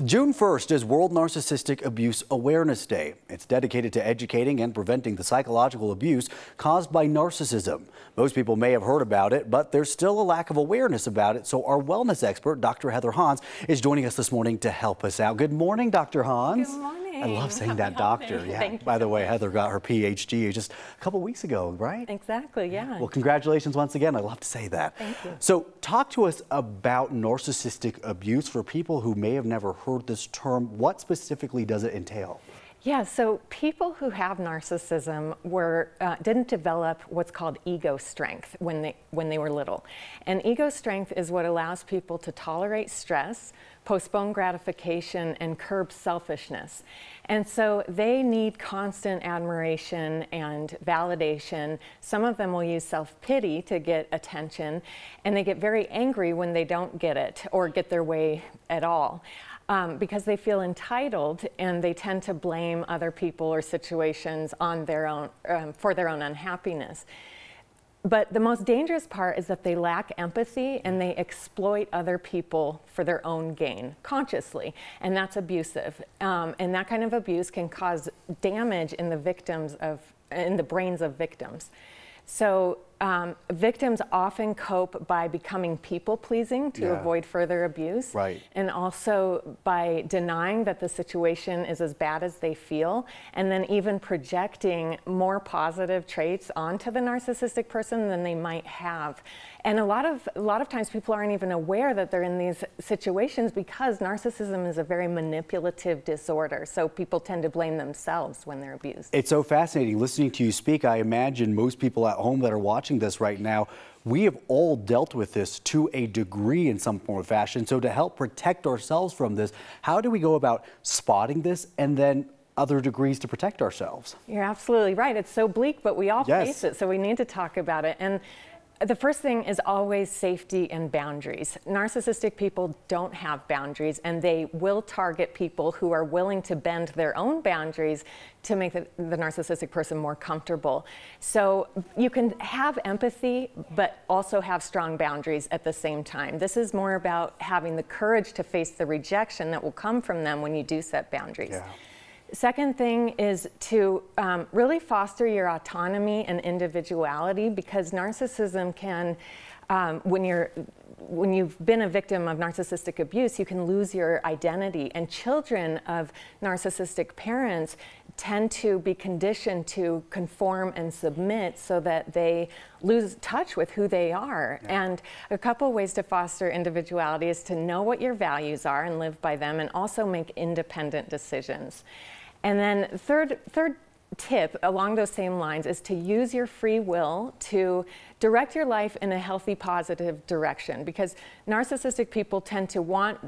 June 1st is World Narcissistic Abuse Awareness Day. It's dedicated to educating and preventing the psychological abuse caused by narcissism. Most people may have heard about it, but there's still a lack of awareness about it. So our wellness expert, Dr. Heather Hans, is joining us this morning to help us out. Good morning, Dr. Hans. Good morning. I love saying that, doctor. Yeah. By the way, Heather got her PhD just a couple weeks ago, right? Exactly, yeah. Well, congratulations once again. I love to say that. Thank you. So talk to us about narcissistic abuse for people who may have never heard this term. What specifically does it entail? Yeah, so people who have narcissism didn't develop what's called ego strength when they were little. And ego strength is what allows people to tolerate stress, postpone gratification, and curb selfishness. And so they need constant admiration and validation. Some of them will use self-pity to get attention, and they get very angry when they don't get it or get their way at all. Because they feel entitled, and they tend to blame other people or situations on their own, for their own unhappiness. But the most dangerous part is that they lack empathy and they exploit other people for their own gain, consciously, and that's abusive. And that kind of abuse can cause damage in the brains of victims. So victims often cope by becoming people-pleasing to avoid further abuse, and also by denying that the situation is as bad as they feel, and then even projecting more positive traits onto the narcissistic person than they might have. And a lot of times people aren't even aware that they're in these situations because narcissism is a very manipulative disorder. So people tend to blame themselves when they're abused. It's so fascinating listening to you speak. I imagine most people at home that are watching this right now, we have all dealt with this to a degree in some form or fashion. So to help protect ourselves from this, how do we go about spotting this and then other degrees to protect ourselves? You're absolutely right. It's so bleak, but we all face it, so we need to talk about it. And the first thing is always safety and boundaries. Narcissistic people don't have boundaries, and they will target people who are willing to bend their own boundaries to make the narcissistic person more comfortable. So you can have empathy, but also have strong boundaries at the same time. This is more about having the courage to face the rejection that will come from them when you do set boundaries. Second thing is to really foster your autonomy and individuality, because narcissism can, when you've been a victim of narcissistic abuse, you can lose your identity. And children of narcissistic parents tend to be conditioned to conform and submit so that they lose touch with who they are. And a couple ways to foster individuality is to know what your values are and live by them, and also make independent decisions. And then third tip along those same lines is to use your free will to direct your life in a healthy, positive direction, because narcissistic people tend to want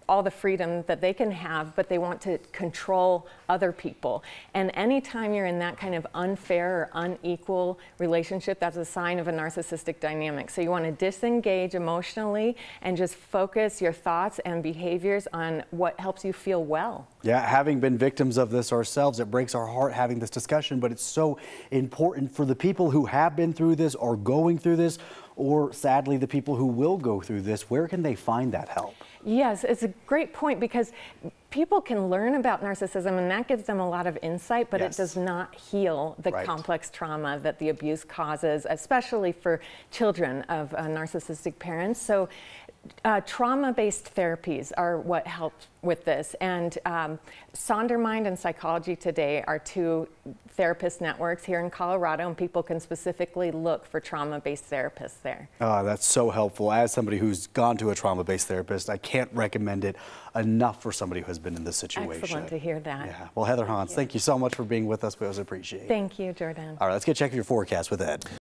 all the freedom that they can have, but they want to control other people. And anytime you're in that kind of unfair or unequal relationship, that's a sign of a narcissistic dynamic. So you want to disengage emotionally and just focus your thoughts and behaviors on what helps you feel well. Yeah, having been victims of this ourselves, it breaks our heart having this discussion, but it's so important for the people who have been through this or going through this, or sadly the people who will go through this. Where can they find that help? Yes, it's a great point, because people can learn about narcissism and that gives them a lot of insight, but it does not heal the complex trauma that the abuse causes, especially for children of narcissistic parents. So trauma-based therapies are what help with this, and Sondermind and Psychology Today are two therapist networks here in Colorado, and people can specifically look for trauma-based therapists there. Oh, that's so helpful. As somebody who's gone to a trauma-based therapist, I can't recommend it enough for somebody who has been in this situation. Excellent to hear that. Yeah. Well, Heather Hans, thank you so much for being with us. We always appreciate it. Thank you, Jordan. All right, let's get check your forecast with Ed.